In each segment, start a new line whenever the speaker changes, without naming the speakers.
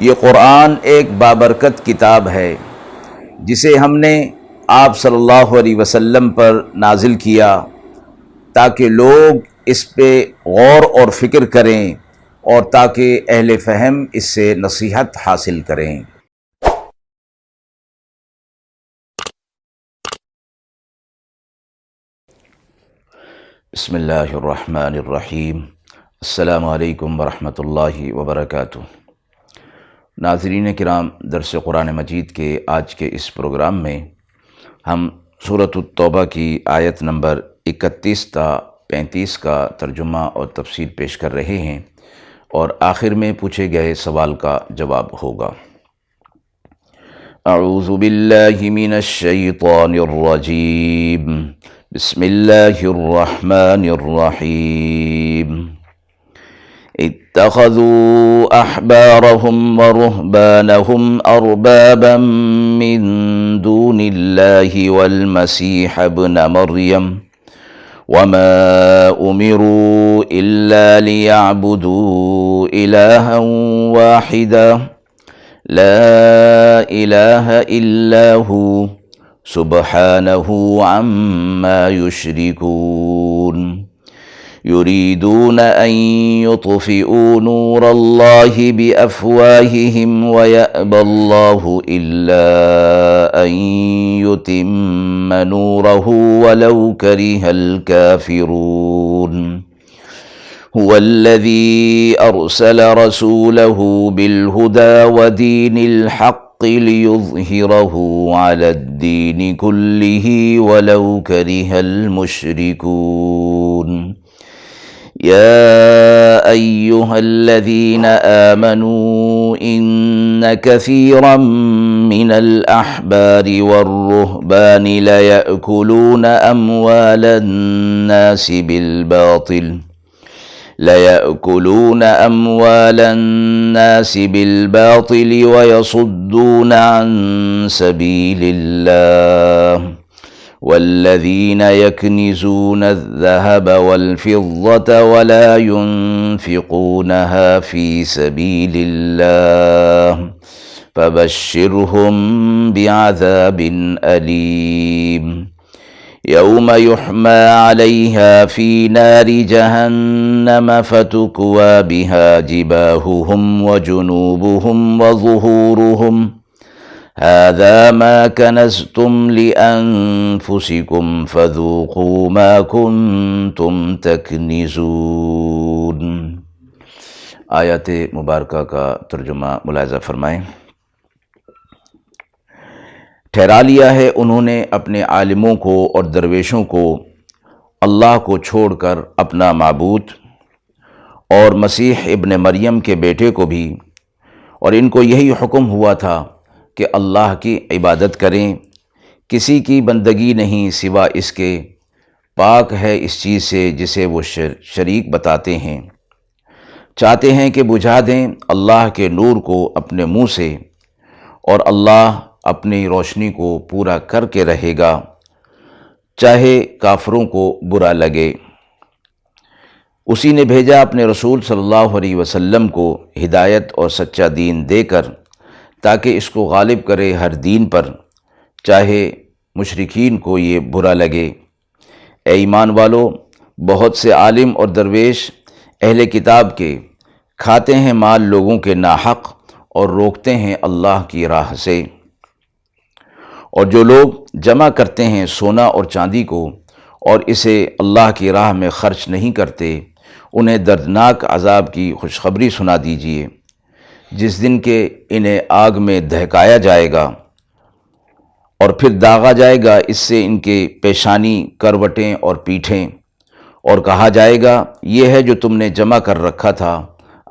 یہ قرآن ایک بابرکت کتاب ہے جسے ہم نے آپ صلی اللہ علیہ وسلم پر نازل کیا تاکہ لوگ اس پہ غور اور فکر کریں اور تاکہ اہل فہم اس سے نصیحت حاصل کریں۔ بسم اللہ الرحمن الرحیم۔ السلام علیکم ورحمۃ اللہ وبرکاتہ۔ ناظرین کرام، درس قرآن مجید کے آج کے اس پروگرام میں ہم سورۃ التوبہ کی آیت نمبر 31 تا 35 کا ترجمہ اور تفسیر پیش کر رہے ہیں، اور آخر میں پوچھے گئے سوال کا جواب ہوگا۔ اعوذ باللہ من الشیطان الرجیم، بسم اللہ الرحمن الرحیم۔ اتخذوا احبارهم ورهبانهم اربابا من دون الله والمسيح ابن مريم وما امروا الا ليعبدوا الها واحدا لا اله الا هو سبحانه عما يشركون۔ يريدون أن يطفئوا نور الله بأفواههم ويأبى الله إلا أن يتم نوره ولو كره الكافرون۔ هو الذي أرسل رسوله بالهدى ودين الحق ليظهره على الدين كله ولو كره المشركون۔ يا أيها الذين آمنوا إن كثيرا من الأحبار والرهبان ليأكلون أموال الناس بالباطل ويصدون عن سبيل الله، والذين يكنزون الذهب والفضة ولا ينفقونها في سبيل الله فبشرهم بعذاب أليم، يوم يحمى عليها في نار جهنم فتكوى بها جباههم وجنوبهم وظهورهم هذا ما كنزتم لأنفسكم فذوقوا ما كنتم تكنزون۔ آیات مبارکہ کا ترجمہ ملاحظہ فرمائیں۔ ٹھہرا لیا ہے انہوں نے اپنے عالموں کو اور درویشوں کو اللہ کو چھوڑ کر اپنا معبود، اور مسیح ابن مریم کے بیٹے کو بھی، اور ان کو یہی حکم ہوا تھا کہ اللہ کی عبادت کریں، کسی کی بندگی نہیں سوا اس کے، پاک ہے اس چیز سے جسے وہ شریک بتاتے ہیں، چاہتے ہیں کہ بجھا دیں اللہ کے نور کو اپنے منہ سے، اور اللہ اپنی روشنی کو پورا کر کے رہے گا، چاہے کافروں کو برا لگے۔ اسی نے بھیجا اپنے رسول صلی اللہ علیہ وسلم کو ہدایت اور سچا دین دے کر تاکہ اس کو غالب کرے ہر دین پر، چاہے مشرکین کو یہ برا لگے۔ اے ایمان والو، بہت سے عالم اور درویش اہل کتاب کے کھاتے ہیں مال لوگوں کے ناحق اور روکتے ہیں اللہ کی راہ سے، اور جو لوگ جمع کرتے ہیں سونا اور چاندی کو اور اسے اللہ کی راہ میں خرچ نہیں کرتے، انہیں دردناک عذاب کی خوشخبری سنا دیجیے، جس دن کہ انہیں آگ میں دہکایا جائے گا اور پھر داغا جائے گا اس سے ان کے پیشانی، کروٹیں اور پیٹھیں، اور کہا جائے گا یہ ہے جو تم نے جمع کر رکھا تھا،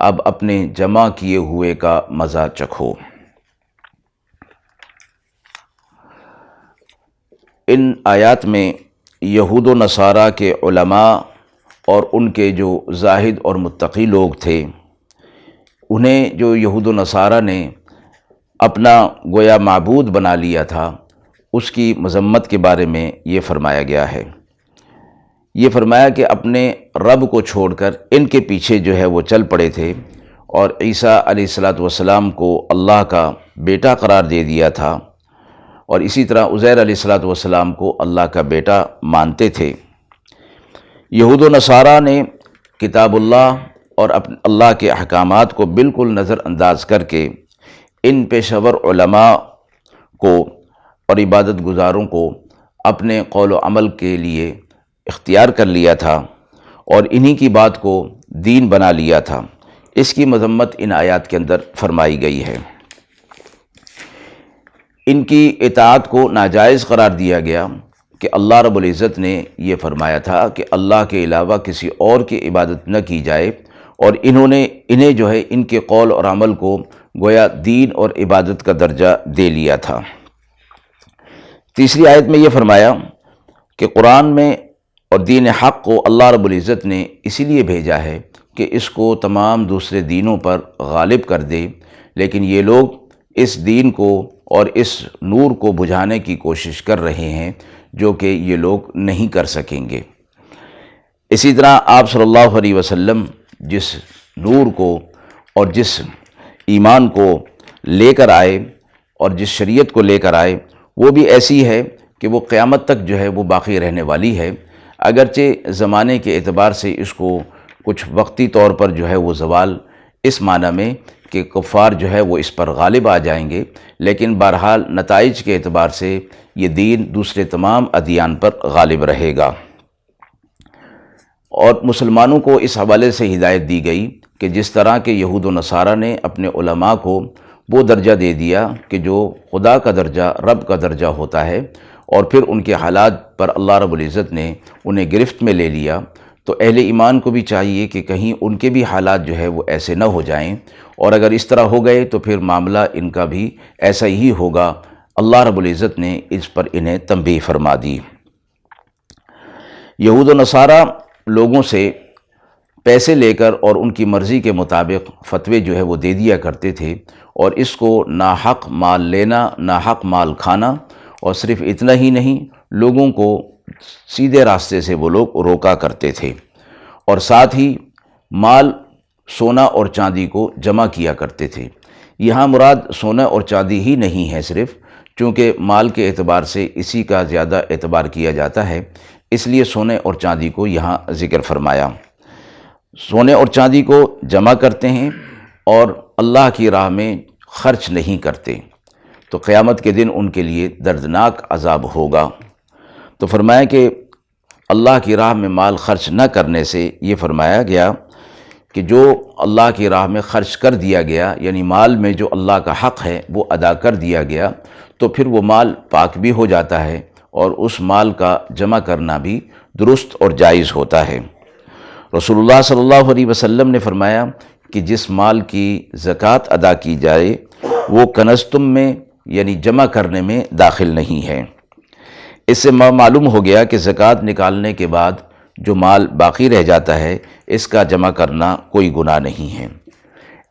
اب اپنے جمع کیے ہوئے کا مزہ چکھو۔ ان آیات میں یہود و نصارہ کے علماء اور ان کے جو زاہد اور متقی لوگ تھے، انہیں جو یہود و نصارہ نے اپنا گویا معبود بنا لیا تھا، اس کی مذمت کے بارے میں یہ فرمایا گیا ہے۔ یہ فرمایا کہ اپنے رب کو چھوڑ کر ان کے پیچھے جو ہے وہ چل پڑے تھے، اور عیسیٰ علیہ الصلاۃ والسلام کو اللہ کا بیٹا قرار دے دیا تھا، اور اسی طرح عزیر علیہ الصلاۃ والسلام کو اللہ کا بیٹا مانتے تھے۔ یہود و نصارہ نے کتاب اللہ اور اللہ کے احکامات کو بالکل نظر انداز کر کے ان پیشہ ور علماء کو اور عبادت گزاروں کو اپنے قول و عمل کے لیے اختیار کر لیا تھا اور انہی کی بات کو دین بنا لیا تھا۔ اس کی مذمت ان آیات کے اندر فرمائی گئی ہے۔ ان کی اطاعت کو ناجائز قرار دیا گیا کہ اللہ رب العزت نے یہ فرمایا تھا کہ اللہ کے علاوہ کسی اور کی عبادت نہ کی جائے، اور انہیں جو ہے ان کے قول اور عمل کو گویا دین اور عبادت کا درجہ دے لیا تھا۔ تیسری آیت میں یہ فرمایا کہ قرآن میں اور دین حق کو اللہ رب العزت نے اسی لیے بھیجا ہے کہ اس کو تمام دوسرے دینوں پر غالب کر دے، لیکن یہ لوگ اس دین کو اور اس نور کو بجھانے کی کوشش کر رہے ہیں، جو کہ یہ لوگ نہیں کر سکیں گے۔ اسی طرح آپ صلی اللہ علیہ وسلم جس نور کو اور جس ایمان کو لے کر آئے اور جس شریعت کو لے کر آئے، وہ بھی ایسی ہے کہ وہ قیامت تک جو ہے وہ باقی رہنے والی ہے، اگرچہ زمانے کے اعتبار سے اس کو کچھ وقتی طور پر جو ہے وہ زوال اس معنی میں کہ کفار جو ہے وہ اس پر غالب آ جائیں گے، لیکن بہرحال نتائج کے اعتبار سے یہ دین دوسرے تمام ادیان پر غالب رہے گا۔ اور مسلمانوں کو اس حوالے سے ہدایت دی گئی کہ جس طرح کے یہود و نصارہ نے اپنے علماء کو وہ درجہ دے دیا کہ جو خدا کا درجہ، رب کا درجہ ہوتا ہے، اور پھر ان کے حالات پر اللہ رب العزت نے انہیں گرفت میں لے لیا، تو اہل ایمان کو بھی چاہیے کہ کہیں ان کے بھی حالات جو ہے وہ ایسے نہ ہو جائیں، اور اگر اس طرح ہو گئے تو پھر معاملہ ان کا بھی ایسا ہی ہوگا۔ اللہ رب العزت نے اس پر انہیں تنبیہ فرما دی۔ یہود و نصارہ لوگوں سے پیسے لے کر اور ان کی مرضی کے مطابق فتوے جو ہے وہ دے دیا کرتے تھے، اور اس کو ناحق مال لینا، ناحق مال کھانا، اور صرف اتنا ہی نہیں، لوگوں کو سیدھے راستے سے وہ لوگ روکا کرتے تھے، اور ساتھ ہی مال، سونا اور چاندی کو جمع کیا کرتے تھے۔ یہاں مراد سونا اور چاندی ہی نہیں ہے صرف، چونکہ مال کے اعتبار سے اسی کا زیادہ اعتبار کیا جاتا ہے، اس لیے سونے اور چاندی کو یہاں ذکر فرمایا۔ سونے اور چاندی کو جمع کرتے ہیں اور اللہ کی راہ میں خرچ نہیں کرتے، تو قیامت کے دن ان کے لیے دردناک عذاب ہوگا۔ تو فرمایا کہ اللہ کی راہ میں مال خرچ نہ کرنے سے یہ فرمایا گیا کہ جو اللہ کی راہ میں خرچ کر دیا گیا، یعنی مال میں جو اللہ کا حق ہے وہ ادا کر دیا گیا، تو پھر وہ مال پاک بھی ہو جاتا ہے، اور اس مال کا جمع کرنا بھی درست اور جائز ہوتا ہے۔ رسول اللہ صلی اللہ علیہ وسلم نے فرمایا کہ جس مال کی زکوٰۃ ادا کی جائے وہ کنزتم میں یعنی جمع کرنے میں داخل نہیں ہے۔ اس سے معلوم ہو گیا کہ زکوٰۃ نکالنے کے بعد جو مال باقی رہ جاتا ہے اس کا جمع کرنا کوئی گناہ نہیں ہے۔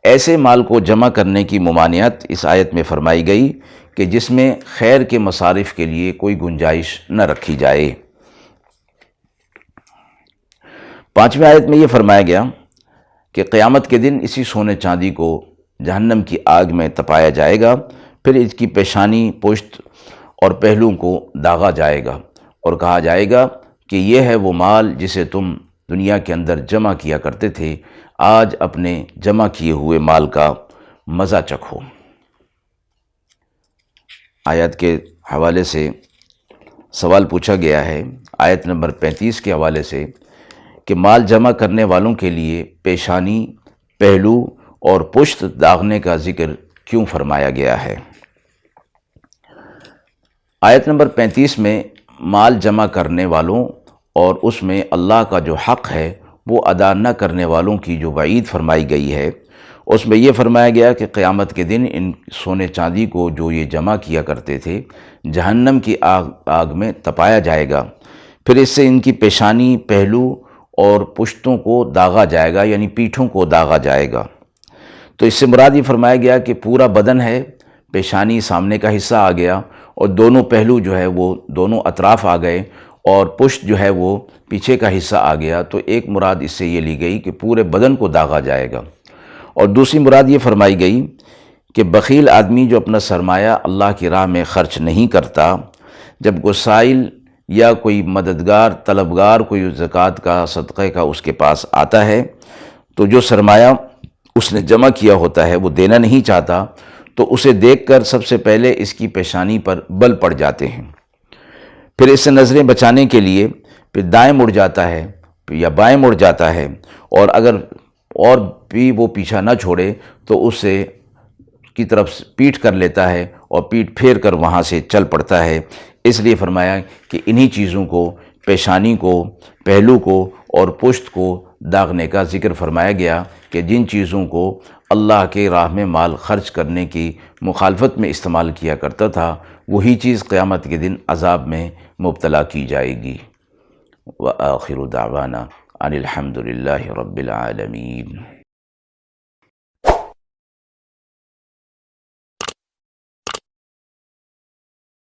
ایسے مال کو جمع کرنے کی ممانعت اس آیت میں فرمائی گئی کہ جس میں خیر کے مصارف کے لیے کوئی گنجائش نہ رکھی جائے۔ 5ویں آیت میں یہ فرمایا گیا کہ قیامت کے دن اسی سونے چاندی کو جہنم کی آگ میں تپایا جائے گا، پھر اس کی پیشانی، پشت اور پہلوؤں کو داغا جائے گا، اور کہا جائے گا کہ یہ ہے وہ مال جسے تم دنیا کے اندر جمع کیا کرتے تھے، آج اپنے جمع کیے ہوئے مال کا مزہ چکھو۔ آیت کے حوالے سے سوال پوچھا گیا ہے آیت نمبر 35 کے حوالے سے کہ مال جمع کرنے والوں کے لیے پیشانی، پہلو اور پشت داغنے کا ذکر کیوں فرمایا گیا ہے۔ آیت نمبر 35 میں مال جمع کرنے والوں اور اس میں اللہ کا جو حق ہے وہ ادا نہ کرنے والوں کی جو وعید فرمائی گئی ہے، اس میں یہ فرمایا گیا کہ قیامت کے دن ان سونے چاندی کو جو یہ جمع کیا کرتے تھے جہنم کی آگ میں تپایا جائے گا، پھر اس سے ان کی پیشانی، پہلو اور پشتوں کو داغا جائے گا، یعنی پیٹھوں کو داغا جائے گا۔ تو اس سے مراد یہ فرمایا گیا کہ پورا بدن ہے، پیشانی سامنے کا حصہ آ گیا، اور دونوں پہلو جو ہے وہ دونوں اطراف آ گئے، اور پشت جو ہے وہ پیچھے کا حصہ آ گیا۔ تو ایک مراد اس سے یہ لی گئی کہ پورے بدن کو داغا جائے گا، اور دوسری مراد یہ فرمائی گئی کہ بخیل آدمی جو اپنا سرمایہ اللہ کی راہ میں خرچ نہیں کرتا، جب کوئی سائل یا کوئی مددگار طلبگار کوئی زکوٰۃ کا صدقے کا اس کے پاس آتا ہے تو جو سرمایہ اس نے جمع کیا ہوتا ہے وہ دینا نہیں چاہتا، تو اسے دیکھ کر سب سے پہلے اس کی پیشانی پر بل پڑ جاتے ہیں، پھر اس سے نظریں بچانے کے لیے پھر دائیں مڑ جاتا ہے یا بائیں مڑ جاتا ہے، اور اگر اور بھی وہ پیچھا نہ چھوڑے تو اس سے کی طرف پیٹھ کر لیتا ہے اور پیٹھ پھیر کر وہاں سے چل پڑتا ہے۔ اس لیے فرمایا کہ انہی چیزوں کو، پیشانی کو، پہلو کو اور پشت کو داغنے کا ذکر فرمایا گیا کہ جن چیزوں کو اللہ کے راہ میں مال خرچ کرنے کی مخالفت میں استعمال کیا کرتا تھا، وہی چیز قیامت کے دن عذاب میں مبتلا کی جائے گی۔ وآخر دعوانا ان الحمد للہ رب العالمین۔